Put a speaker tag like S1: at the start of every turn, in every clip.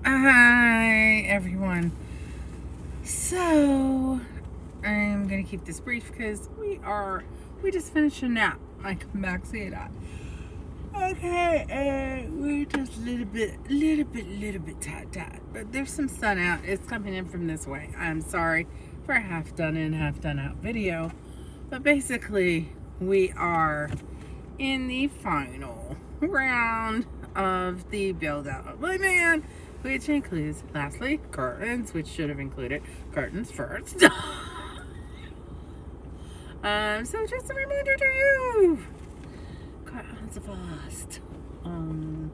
S1: Hi, everyone. So, I'm gonna keep this brief because we just finished a nap. I come back, say that. Okay, we're just a little bit tired. But there's some sun out. It's coming in from this way. I'm sorry for a half done in, half done out video. But basically, we are in the final round of the build out of my man, which includes, lastly, curtains, which should have included curtains first. So just a reminder to you, curtains fast. I'm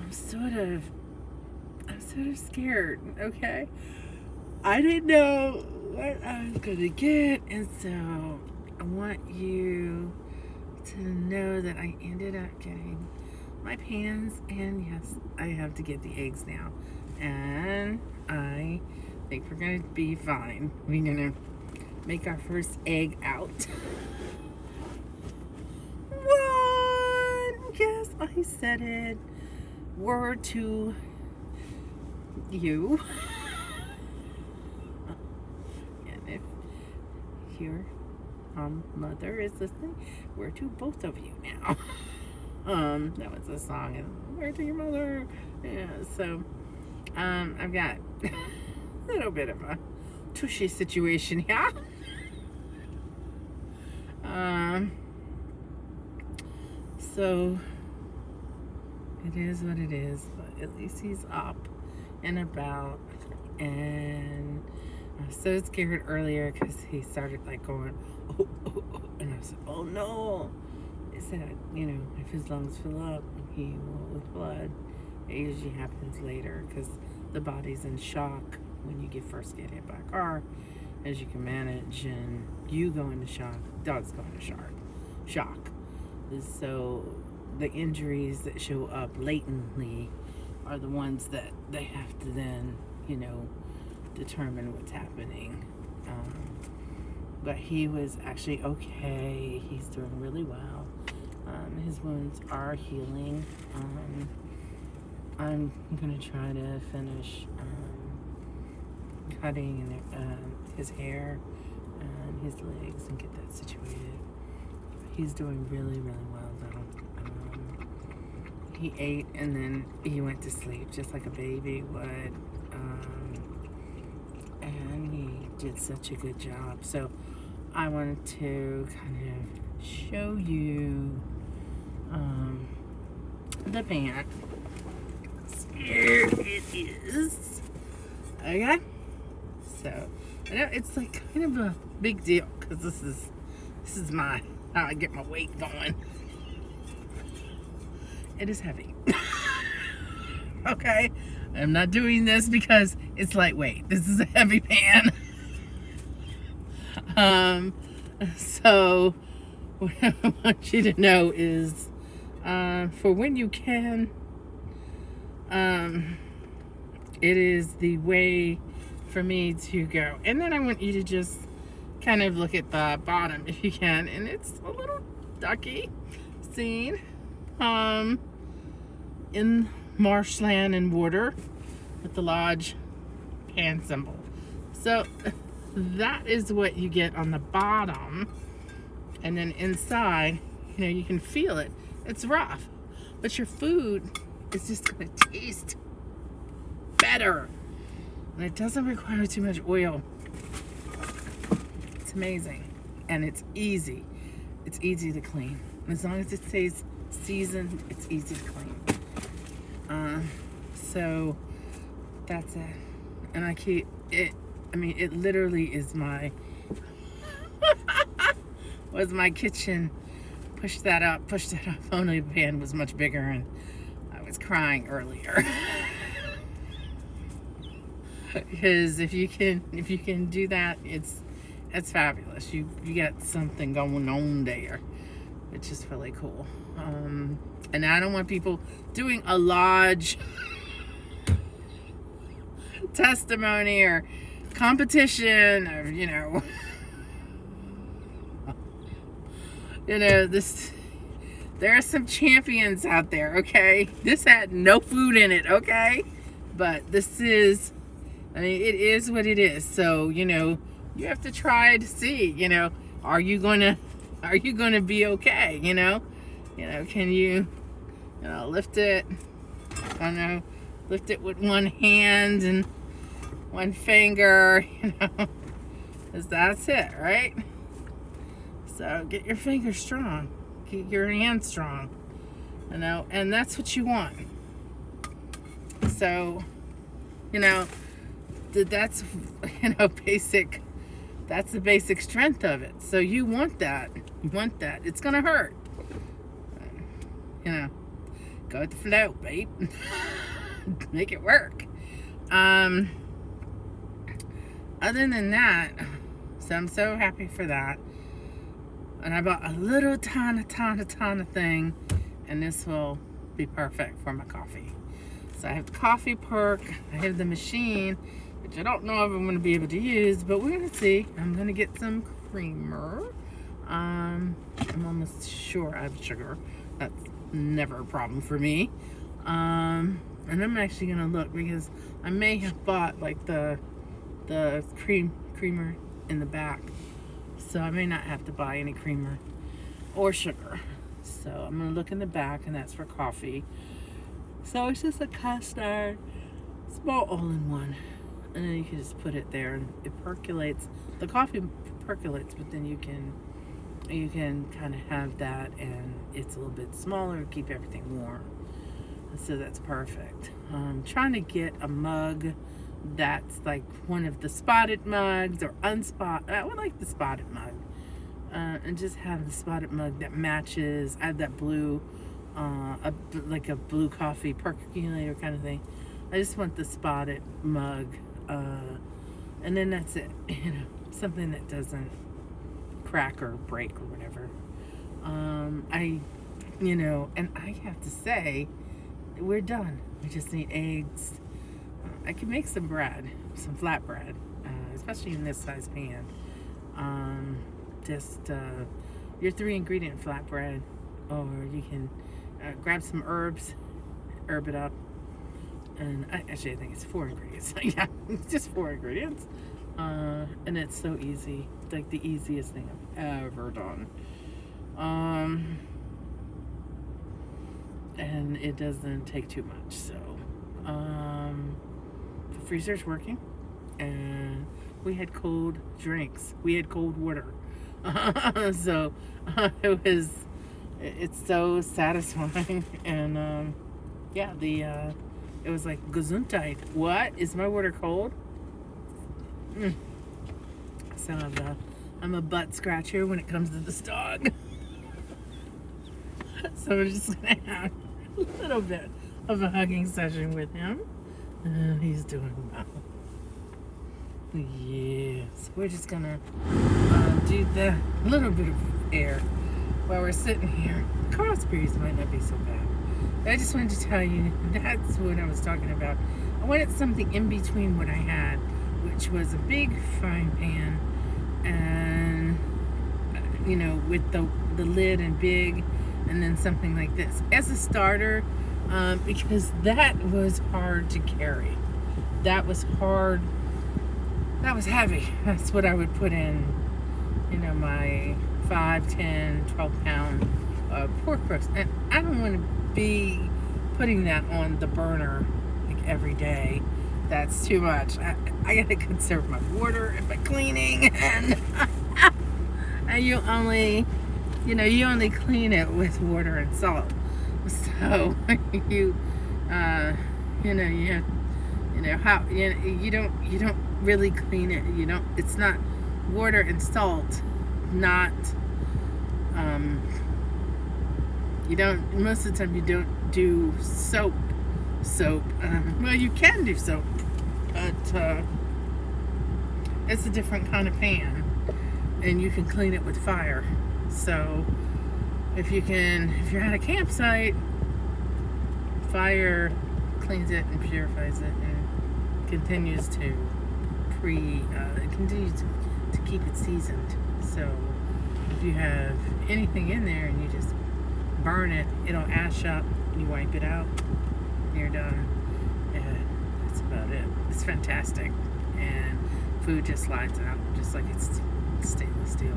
S1: sort of scared. Okay, I didn't know what I was gonna get, and so I want you to know that I ended up getting my pans, and yes, I have to get the eggs now, and I think we're gonna be fine. We're gonna make our first egg out. What? Yes, I said it. Word to you. And if your mother is listening, word to both of you now. That was a song, and where to your mother? Yeah, so I've got a little bit of a tushy situation here. So it is what it is, but at least he's up and about, and I was so scared earlier because he started like going, oh, oh, oh, and I was like, oh no. It said, if his lungs fill up, he will with blood. It usually happens later because the body's in shock when you first get hit by a car, as you can manage, and you go into shock, dogs go into shock. So the injuries that show up latently are the ones that they have to then, determine what's happening. But he was actually okay. He's doing really well. His wounds are healing. I'm gonna try to finish cutting his hair and his legs and get that situated. He's doing really, really well though. He ate and then he went to sleep just like a baby would. And he did such a good job. So I wanted to kind of show you the pan. Here it is. Okay? So I know it's like kind of a big deal because this is how I get my weight going. It is heavy. Okay? I'm not doing this because it's lightweight. This is a heavy pan. So what I want you to know is for when you can, it is the way for me to go. And then I want you to just kind of look at the bottom if you can, and it's a little ducky scene in marshland and water with the lodge pan symbol. So that is what you get on the bottom, and then inside, you can feel it. It's rough, but your food is just gonna taste better, and it doesn't require too much oil. It's amazing, and it's easy. It's easy to clean. As long as it stays seasoned, it's easy to clean. So that's it. And I keep it. It literally is was my kitchen. Push that up. Only the pan was much bigger, and I was crying earlier. Because if you can do that, it's fabulous. You got something going on there, which is really cool. And I don't want people doing a lodge testimony or competition or this. There are some champions out there. Okay, this had no food in it. Okay, But this is, I mean, it is what it is. So, you know, you have to try to see, you know, are you going to be okay, you know? Can you lift it, I don't know, lift it with one hand and one finger, you know, because that's it, right? So get your fingers strong, get your hands strong, you know, and that's what you want. So, you know, that's, you know, basic, that's the basic strength of it. So you want that, it's gonna hurt, you know, go with the flow, babe. Make it work. Other than that, so I'm so happy for that. And I bought a little ton of thing, and this will be perfect for my coffee. So I have the coffee perk, I have the machine, which I don't know if I'm going to be able to use, but we're going to see. I'm going to get some creamer. I'm almost sure I have sugar. That's never a problem for me. And I'm actually going to look, because I may have bought like the creamer in the back. So I may not have to buy any creamer or sugar. So I'm going to look in the back, and that's for coffee. So it's just a cast iron, small all-in-one. And then you can just put it there, and it percolates. The coffee percolates, but then you can kind of have that, and it's a little bit smaller to keep everything warm. So that's perfect. I'm trying to get a mug that's like one of the spotted mugs or unspotted. I would like the spotted mug, and just have the spotted mug that matches. I have that blue, like a blue coffee percolator kind of thing. I just want the spotted mug, and then that's it. You know, something that doesn't crack or break or whatever. And I have to say, we're done. We just need eggs. I can make some bread, some flatbread, especially in this size pan. Your 3-ingredient flatbread, or you can grab some herbs, herb it up, and actually I think it's 4 ingredients. Yeah, it's just 4 ingredients, and it's so easy. It's like the easiest thing I've ever done. And it doesn't take too much, so the freezer's working, and we had cold drinks, we had cold water. So it's so satisfying. And yeah, it was like Gesundheit. What, is my water cold? So I'm a butt scratcher when it comes to this dog. So we're just gonna have a little bit of a hugging session with him, and he's doing well. Yes, we're just gonna do the little bit of air while we're sitting here. Cross breeze might not be so bad, but I just wanted to tell you that's what I was talking about. I wanted something in between what I had, which was a big frying pan, and you know, with the lid and big, and then something like this as a starter, because that was hard to carry. That was hard. That was heavy. That's what I would put in, you know, my 5, 10, 12 pound pork roast. And I don't want to be putting that on the burner like every day. That's too much. I gotta conserve my water if I'm cleaning, and you only clean it with water and salt. So you don't really clean it. It's not water and salt. Not most of the time you don't do soap. Well, you can do soap, but it's a different kind of pan, and you can clean it with fire. So if you're at a campsite, fire cleans it and purifies it, and continues to keep it seasoned. So if you have anything in there and you just burn it, it'll ash up. You wipe it out, you're done. And It's fantastic, and food just slides out just like it's stainless steel.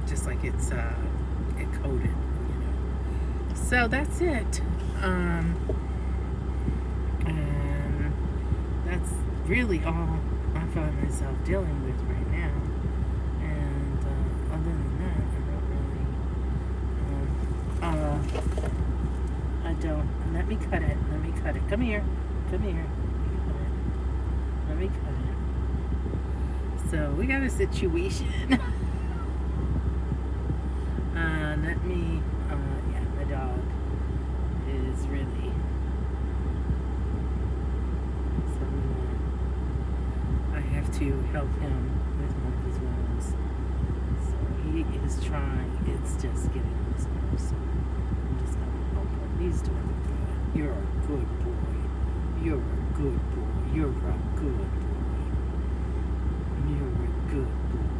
S1: Just like it's it coated, you know. So that's it, and that's really all I find myself dealing with right now. And other than that, I don't. Let me cut it. Let me cut it. Come here. Come here. Let me cut it. So we got a situation. Yeah, my dog is really. So I have to help him with one of his wounds. So he is trying. It's just getting on his nerves. So I'm just gonna help him. He's doing good. You're a good boy. You're a good boy. You're a good boy. You're a good boy.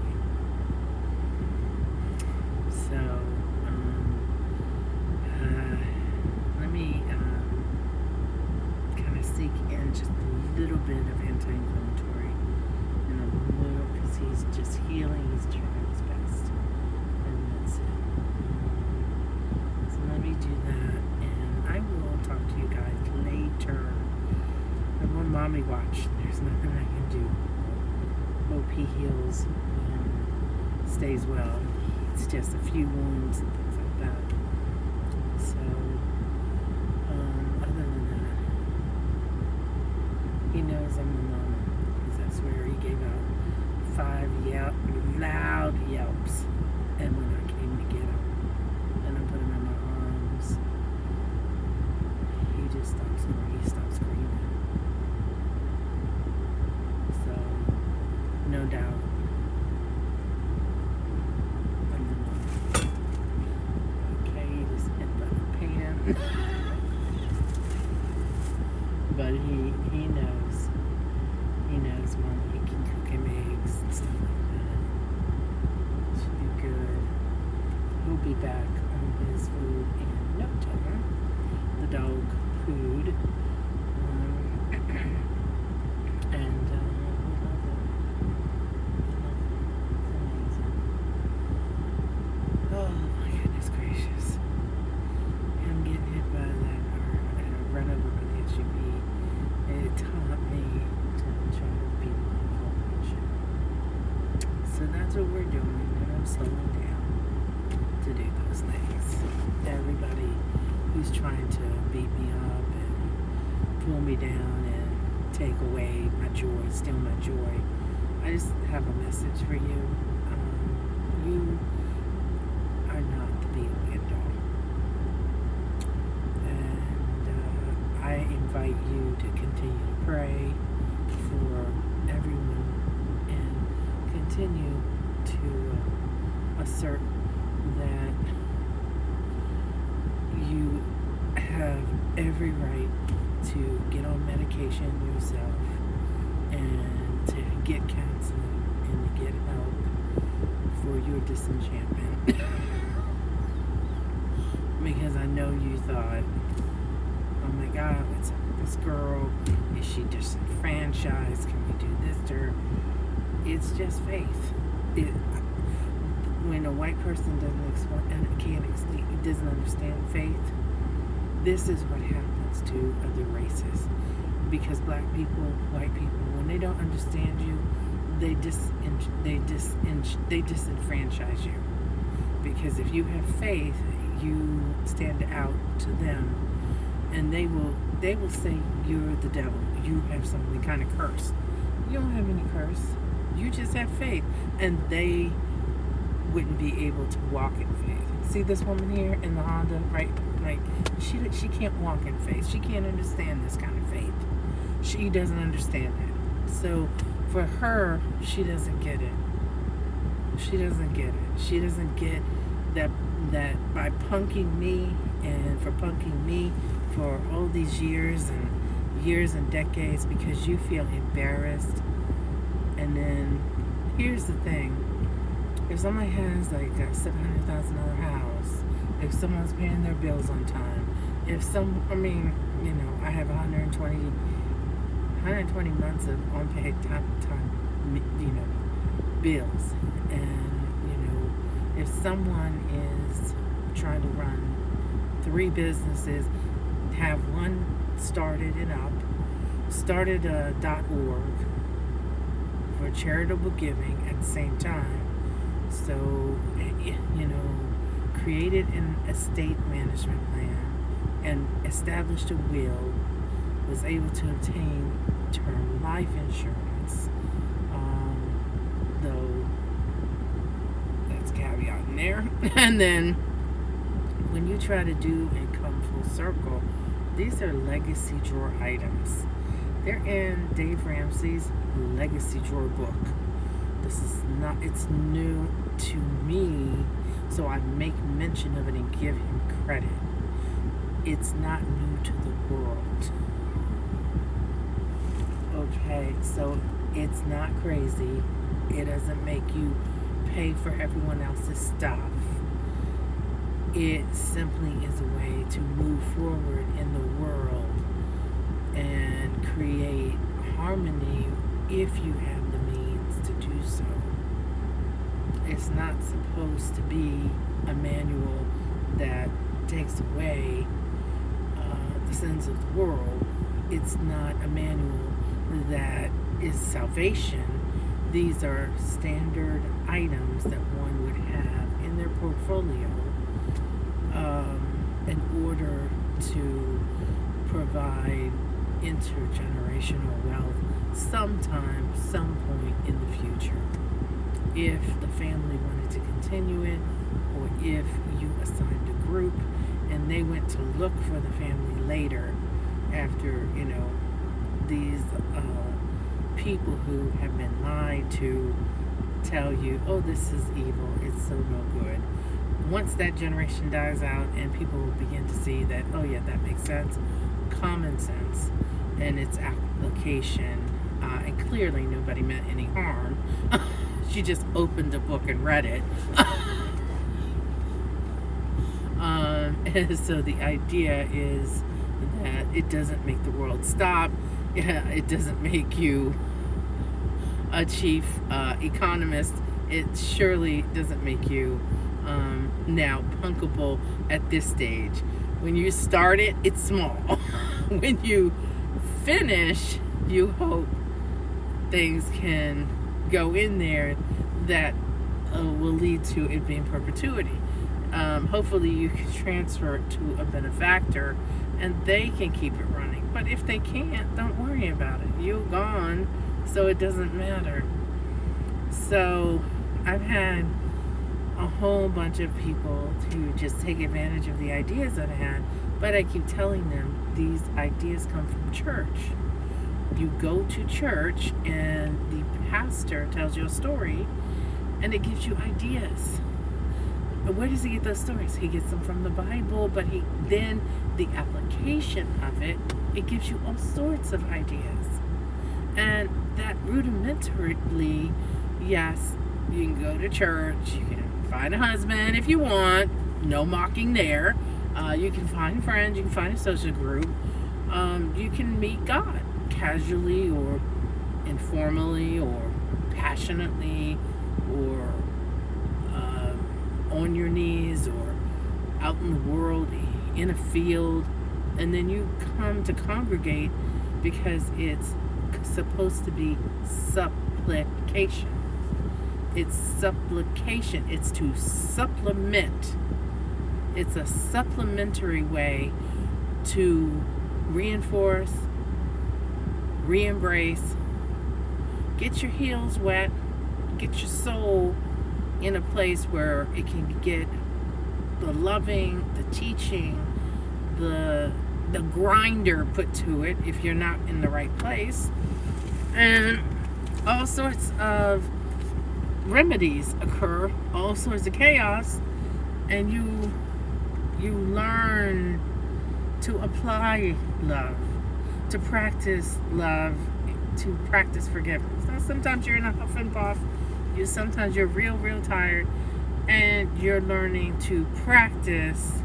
S1: So, let me kind of seek in just a little bit of anti-inflammatory, and a little, because he's just healing. He's trying his best, and that's it. So let me do that, and I will talk to you guys later. I'm on mommy watch. There's nothing I can do. Hope he heals and stays well. It's just a few wounds and things like that. So, other than that, he knows I'm the mama, because I swear he gave out 5 loud yelps, and when I came to get him, and I put him in my arms, he just stopped snoring. He stopped screaming. So, no doubt. But he knows. He knows Mama can cook him eggs and stuff like that. Should be good. He'll be back on his food in no time. The dog food. And we love it. We love it. It's amazing. Oh my goodness gracious. Him getting hit by that, or run over by the SUV, it taught me to try to be mindful and shit. So that's what we're doing, and I'm slowing down to do those things. Everybody who's trying to beat me up and pull me down and take away my joy, steal my joy, I just have a message for you. You are not the be-all, end-all. I invite you to continue to pray for everyone and continue to assert that you have every right to get on medication yourself and to get counseling and to get help for your disenchantment. Because I know you thought, oh my God, what's up with this girl? Is she disenfranchised? Can we do this to her? It's just faith. When a white person doesn't understand faith, this is what happens to other races. Because black people, white people, when they don't understand you, they disenfranchise you. Because if you have faith, you stand out to them, and they will say you're the devil. You have some kind of curse. You don't have any curse. You just have faith, and they wouldn't be able to walk in faith. See this woman here in the Honda, right? Like she can't walk in faith. She can't understand this kind of faith. She doesn't understand it. So for her, she doesn't get it. She doesn't get it. She doesn't get that by punking me and for punking me for all these years and decades because you feel embarrassed. And then here's the thing. If somebody has like a $700,000 house, if someone's paying their bills on time, I have 120 120 months of unpaid time, bills. And, if someone is trying to run 3 businesses, have one started and up, started a .org for charitable giving at the same time. So, created an estate management plan and established a will, was able to obtain term life insurance, though that's caveat in there. And then when you try to do and come full circle, these are legacy drawer items. They're in Dave Ramsey's legacy drawer book. It's new to me, so I make mention of it and give him credit. It's not new to the world. Okay, so it's not crazy. It doesn't make you pay for everyone else's stuff. It simply is a way to move forward in the world and create harmony if you have the means to do so. It's not supposed to be a manual that takes away the sins of the world. It's not a manual that is salvation. These are standard items that one would have in their portfolio in order to provide intergenerational wealth sometime, some point in the future. If the family wanted to continue it, or if you assigned a group and they went to look for the family later after, these people who have been lied to tell you, oh, this is evil, it's so no good. Once that generation dies out and people will begin to see that, oh yeah, that makes sense, common sense and its application, and clearly nobody meant any harm. She just opened a book and read it. And so the idea is that it doesn't make the world stop. It doesn't make you a chief economist. It surely doesn't make you now punkable at this stage. When you start it, it's small. When you finish, you hope things can go in there that will lead to it being perpetuity. Hopefully you can transfer it to a benefactor and they can keep it running. But if they can't, don't worry about it. You're gone, so it doesn't matter. So I've had a whole bunch of people to just take advantage of the ideas I've had, but I keep telling them these ideas come from church. You go to church and the pastor tells you a story and it gives you ideas. Where does he get those stories? He gets them from the Bible, but then the application of it gives you all sorts of ideas. And that rudimentarily, yes, you can go to church, you can find a husband if you want, no mocking there. You can find friends, you can find a social group. You can meet God casually or informally or passionately or on your knees or out in the world, in a field, and then you come to congregate because it's supposed to be supplication. It's supplication. It's to supplement. It's a supplementary way to reinforce, re-embrace, get your heels wet, get your soul in a place where it can get the loving, the teaching, the grinder put to it if you're not in the right place, and all sorts of remedies occur, all sorts of chaos, and you learn to apply love, to practice love, to practice forgiveness. Now, sometimes you're in a huff and puff, sometimes you're real tired, and you're learning to practice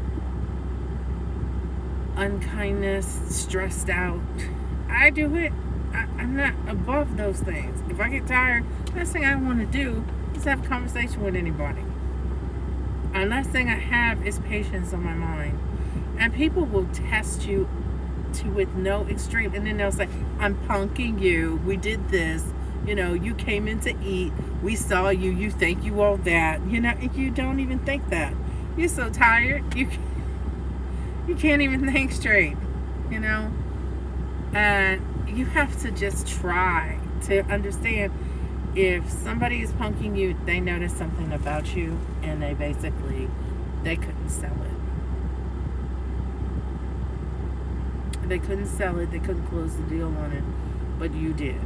S1: unkindness, stressed out. I do it. I'm not above those things. If I get tired, the last thing I want to do is have a conversation with anybody. And last thing I have is patience on my mind. And people will test you to with no extreme, and then they'll say, "I'm punking you. We did this. You know, you came in to eat. We saw you. You think you all that. You know, you don't even think that. You're so tired. You can't even think straight. You know, and you have to just try to understand." If somebody is punking you, they notice something about you, and they couldn't sell it. They couldn't sell it. They couldn't close the deal on it, but you did,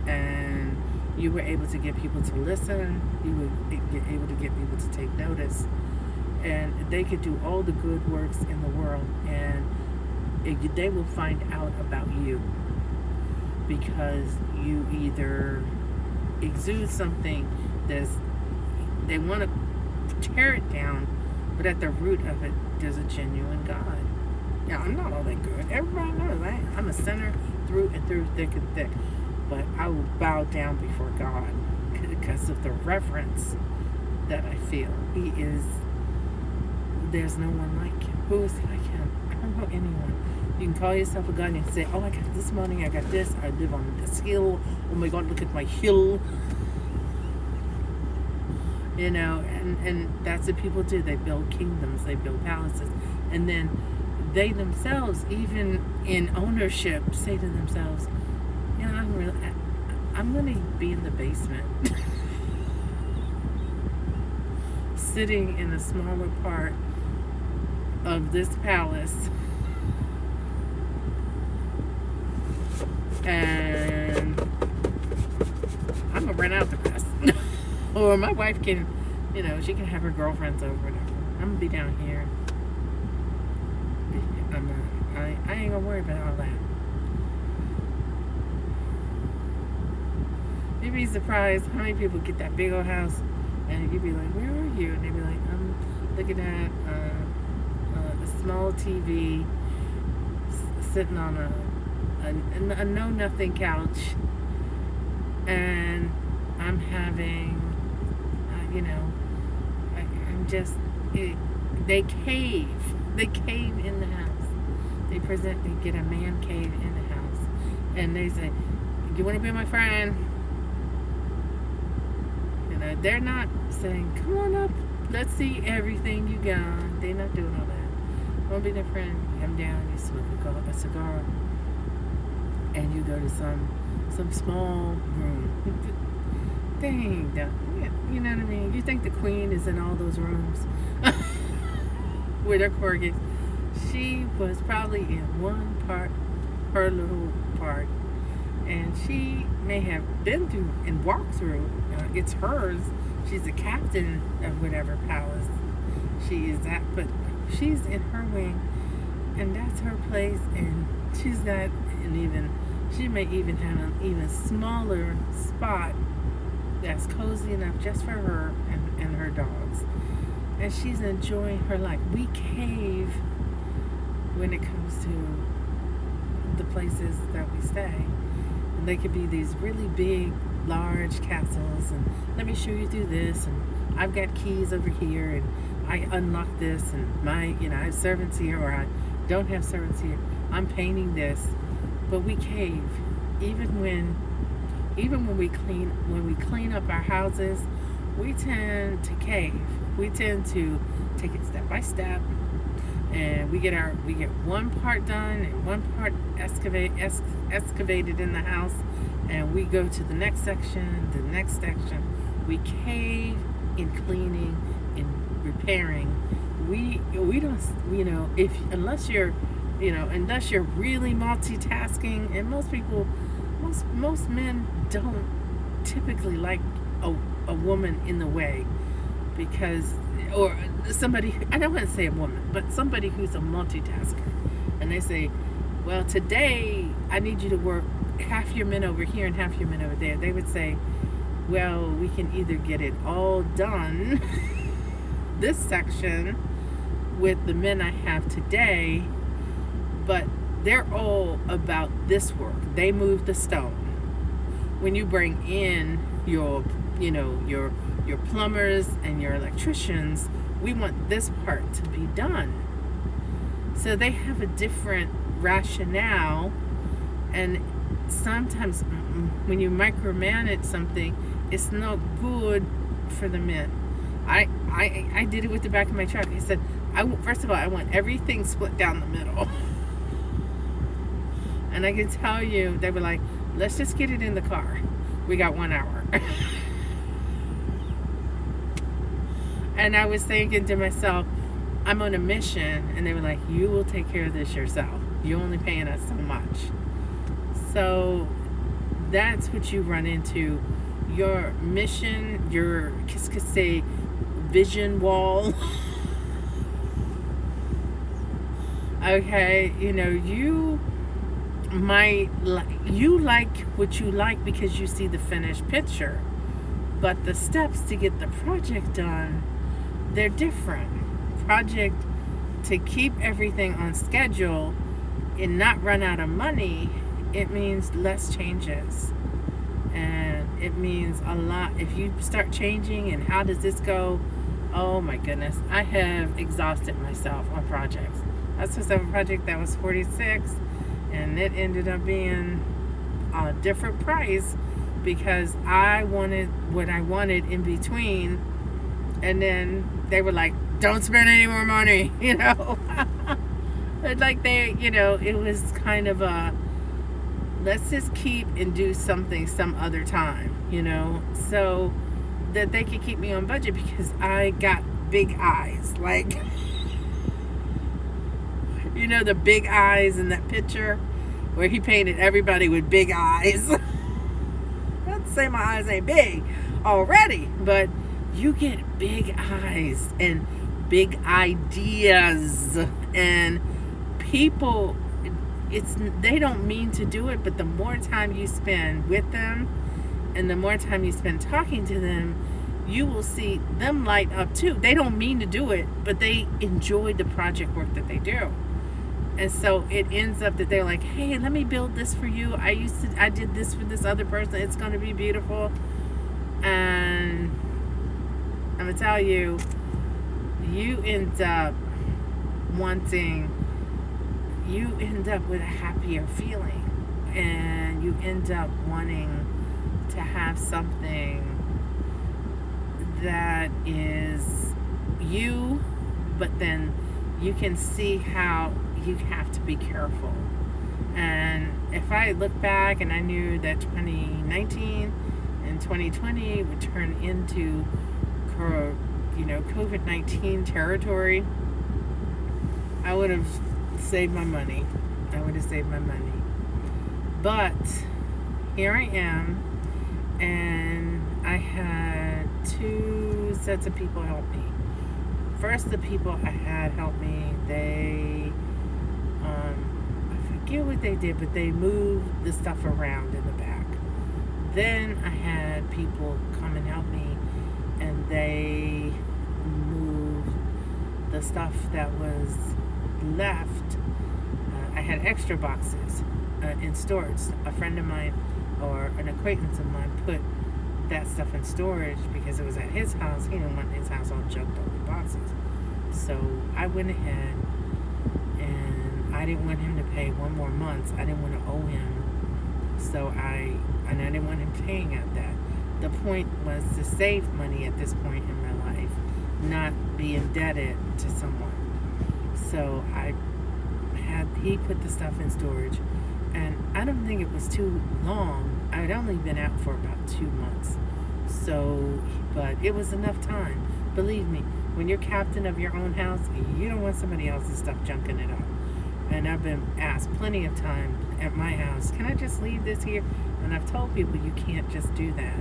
S1: and you were able to get people to listen. You were able to get people to take notice, and they could do all the good works in the world, and they will find out about you because you either exude something they want to tear it down, but at the root of it, there's a genuine God. Yeah, I'm not all that good. Everybody knows I'm a sinner through and through, thick and thick. But I will bow down before God because of the reverence that I feel. There's no one like him. Who is like him? I don't know anyone. You can call yourself a God and say, "Oh, I got this money, I got this, I live on this hill. Oh my God, look at my hill." You know, and that's what people do. They build kingdoms, they build palaces, and then they themselves, even in ownership, say to themselves, "You know, I'm going to be in the basement, sitting in a smaller part of this palace, and I'm gonna rent out the rest." Or my wife can, you know, she can have her girlfriends over, whatever. I'm gonna be down here. I ain't gonna worry about all that. You'd be surprised how many people get that big old house, and you'd be like, "Where are you?" And they'd be like, "I'm looking at a small TV, sitting on a know-nothing couch, and I'm having, you know, I'm just." They cave in the house. They get a man cave in the house, and they say, "You want to be my friend?" You know, they're not saying, "Come on up, let's see everything you got." They're not doing all that. "I want to be their friend." You come down, you smoke a cigar, and you go to some small room. Dang, you know what I mean? You think the queen is in all those rooms with her corgis? She was probably in one part, her little part, and she may have been through and walked through. It's hers. She's the captain of whatever palace she is at, but she's in her wing, and that's her place. And she's got she may even have an even smaller spot that's cozy enough just for her and her dogs, and she's enjoying her life. We cave when it comes to the places that we stay, and they could be these really big, large castles, and let me show you through this, and I've got keys over here, and I unlock this, and I have servants here, or I don't have servants here. I'm painting this, but we cave even when we clean up our houses. We tend to cave. We tend to take it step by step, and we get one part done and one part excavated in the house, and we go to the next section. We cave in cleaning, in repairing. We don't, unless you're really multitasking, and most men don't typically like a woman in the way, or somebody, I don't want to say a woman, but somebody who's a multitasker, and they say, "Well, today I need you to work half your men over here and half your men over there." They would say, "Well, we can either get it all done this section with the men I have today, but they're all about this work. They move the stone. When you bring in your, your plumbers and your electricians, we want this part to be done. So they have a different rationale, and sometimes when you micromanage something, it's not good for the men. I did it with the back of my truck. I said, first of all, I want everything split down the middle. And I can tell you, they were like, let's just get it in the car. We got 1 hour. And I was thinking to myself, I'm on a mission. And they were like, you will take care of this yourself. You're only paying us so much. So that's what you run into. Your mission, your, qu'est-ce que c'est, vision wall. Okay, you might you like what you like because you see the finished picture, but the steps to get the project done, they're different. Project to keep everything on schedule and not run out of money, it means less changes, and it means a lot. If you start changing and how does this go, oh my goodness, I have exhausted myself on projects. I was supposed to have a project that was 46, and it ended up being a different price because I wanted what I wanted in between, and then they were like, don't spend any more money, like it was kind of a, let's just keep and do something some other time, so that they could keep me on budget, because I got big eyes, like the big eyes in that picture where he painted everybody with big eyes. Not to say my eyes ain't big already, but you get big eyes and big ideas, and people, they don't mean to do it, but the more time you spend with them and the more time you spend talking to them, you will see them light up too. They don't mean to do it, but they enjoy the project work that they do. And so it ends up that they're like, hey, let me build this for you. I did this for this other person. It's going to be beautiful. And I'm going to tell you, you end up with a happier feeling. And you end up wanting to have something that is you, but then you can see how you have to be careful. And if I look back and I knew that 2019 and 2020 would turn into COVID-19 territory, I would have saved my money. But here I am, and I had 2 sets of people help me. First, the people I had help me, they I forget what they did, but they moved the stuff around in the back. Then I had people come and help me, and they moved the stuff that was left. I had extra boxes in storage. A friend of mine or an acquaintance of mine put that stuff in storage because it was at his house. He didn't want his house all junked up with boxes. So I went ahead, and I didn't want him to pay 1 more month. I didn't want to owe him. So I didn't want him paying at that. The point was to save money at this point in my life, not be indebted to someone. So he put the stuff in storage, and I don't think it was too long. I'd only been out for about 2 months. So, but it was enough time. Believe me, when you're captain of your own house, you don't want somebody else's stuff junking it up. And I've been asked plenty of times at my house, can I just leave this here? And I've told people you can't just do that.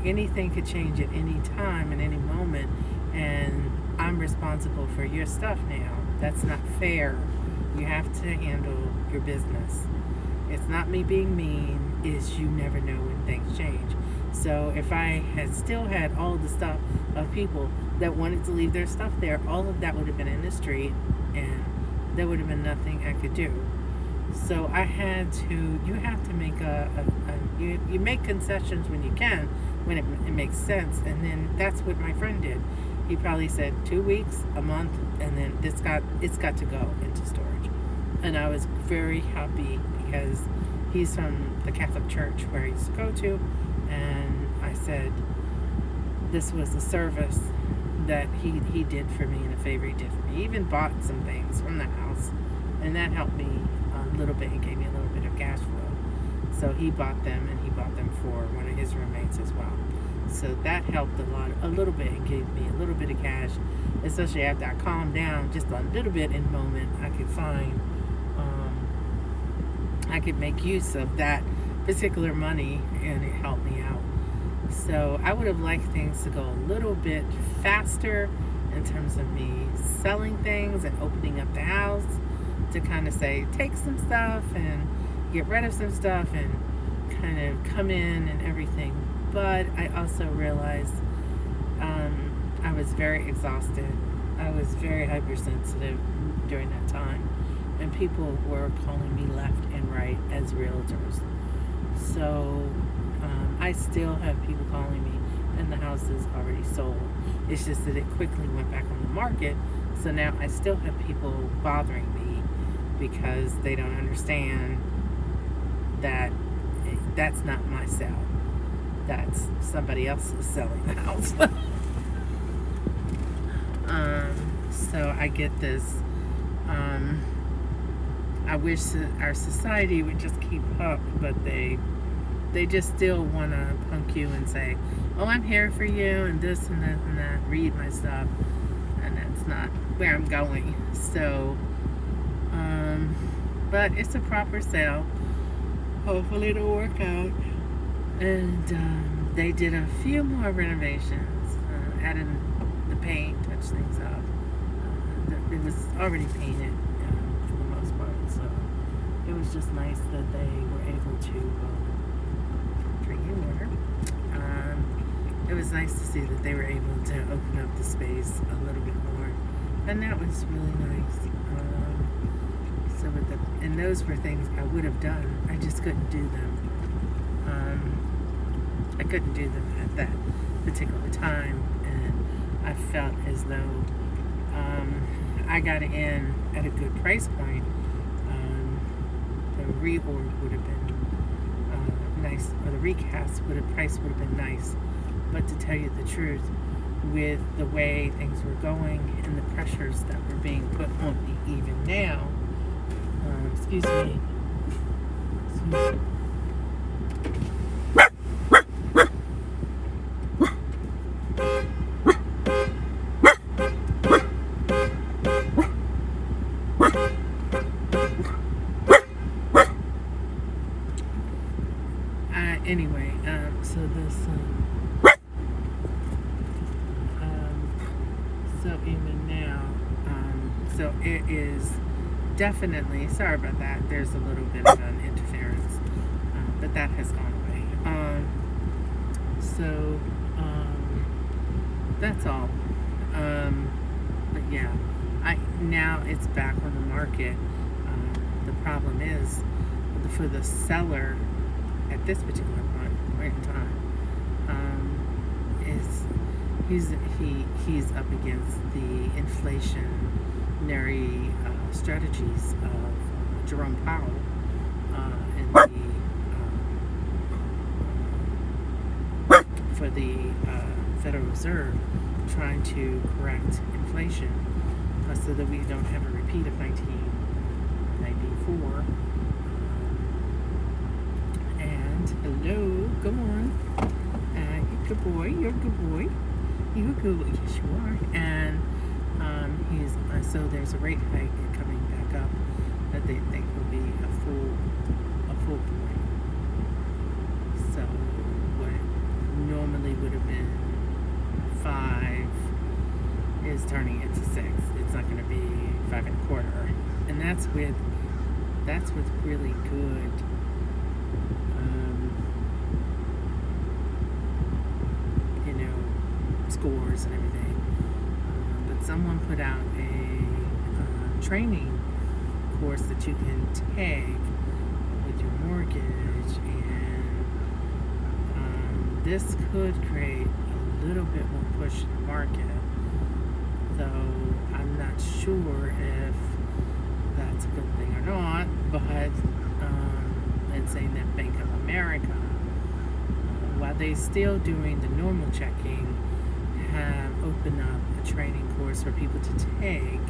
S1: Anything could change at any time, at any moment, and I'm responsible for your stuff now. That's not fair. You have to handle your business. It's not me being mean, it's you never know when things change. So if I had still had all the stuff of people that wanted to leave their stuff there, all of that would have been in the street, and there would have been nothing I could do. So I had to. You have to make you make concessions when you can, when it makes sense, and then that's what my friend did. He probably said 2 weeks, a month, and then it's got to go into storage. And I was very happy because he's from the Catholic Church where I used to go to, and I said this was a service that he did for me and a favor he did for me. He even bought some things from the house, and that helped me a little bit. He gave me a little bit of cash flow. So he bought them, and he bought them for one of his roommates as well. So that helped a little bit. It gave me a little bit of cash, especially after I calmed down just a little bit in the moment. I could find, I could make use of that particular money, and it helped me out. So I would have liked things to go a little bit faster in terms of me selling things and opening up the house to kind of say, take some stuff and get rid of some stuff and kind of come in and everything. But I also realized I was very exhausted. I was very hypersensitive during that time. And people were calling me left and right as realtors. So I still have people calling me, and the house is already sold. It's just that it quickly went back on the market. So now I still have people bothering me because they don't understand that that's not my sale. That's somebody else is selling the house. So I get this. I wish that our society would just keep up, but they just still want to punk you and say, oh, I'm here for you, and this and that and that, read my stuff, and that's not where I'm going. So, but it's a proper sale. Hopefully it'll work out. And they did a few more renovations, added the paint, touched things up. It was already painted for the most part, so it was just nice that they were able to drink your water. It was nice to see that they were able to open up the space a little bit more, and that was really nice. And those were things I would have done. I just couldn't do them. I couldn't do them at that particular time, and I felt as though I got in at a good price point. The reorg would have been nice, or the recast price would have been nice. But to tell you the truth, with the way things were going and the pressures that were being put on me even now, excuse me. Anyway, so this, so even now, so it is definitely, sorry about that, there's a little bit of an interference, but that has gone away. So, that's all. But yeah, now it's back on the market. The problem is, for the seller at this particular point in time, he's up against the inflationary strategies of Jerome Powell and for the Federal Reserve, trying to correct inflation so that we don't have a repeat of 1994. Hello, come on. You're a good boy. You're a good boy. You're a good boy. Yes, you are. And he's so there's a rate hike coming back up that they think will be a full point. So what normally would have been 5 is turning into 6. It's not going to be 5 1/4, and that's with really good. Scores and everything, but someone put out a training course that you can take with your mortgage, and this could create a little bit more push in the market, though I'm not sure if that's a good thing or not. But and saying that Bank of America, while they still doing the normal checking, have opened up a training course for people to take,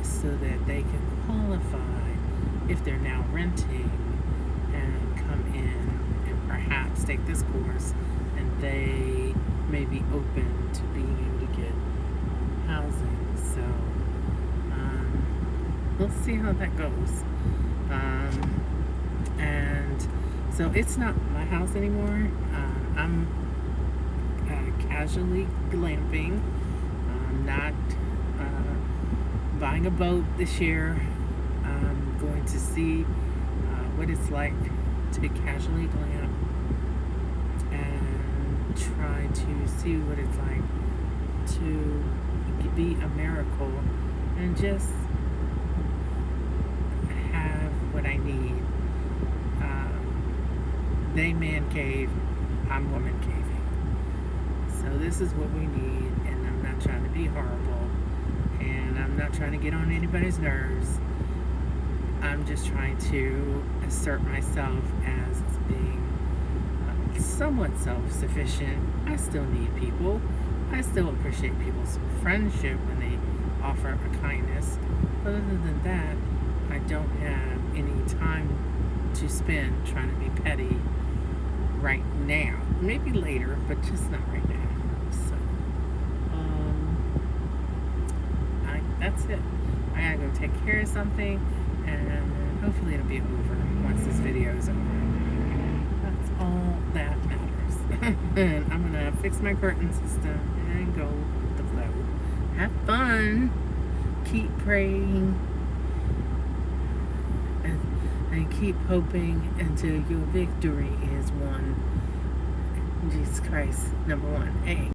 S1: so that they can qualify if they're now renting and come in and perhaps take this course, and they may be open to being able to get housing. So we'll see how that goes. And so it's not my house anymore. I'm casually glamping. I'm not buying a boat this year. I'm going to see what it's like to casually glamp and try to see what it's like to be a miracle and just have what I need. They man cave, I'm woman caving. So this is what we need, and I'm not trying to be horrible, and I'm not trying to get on anybody's nerves. I'm just trying to assert myself as being somewhat self-sufficient. I still need people. I still appreciate people's friendship when they offer a kindness. But other than that, I don't have any time to spend trying to be petty right now. Maybe later, but just not right now. So, that's it. I gotta go take care of something, and hopefully it'll be over once this video is over. That's all that matters. And I'm gonna fix my curtain system and go with the flow. Have fun. Keep praying. And keep hoping until your victory is won. Jesus Christ, number one. Hey.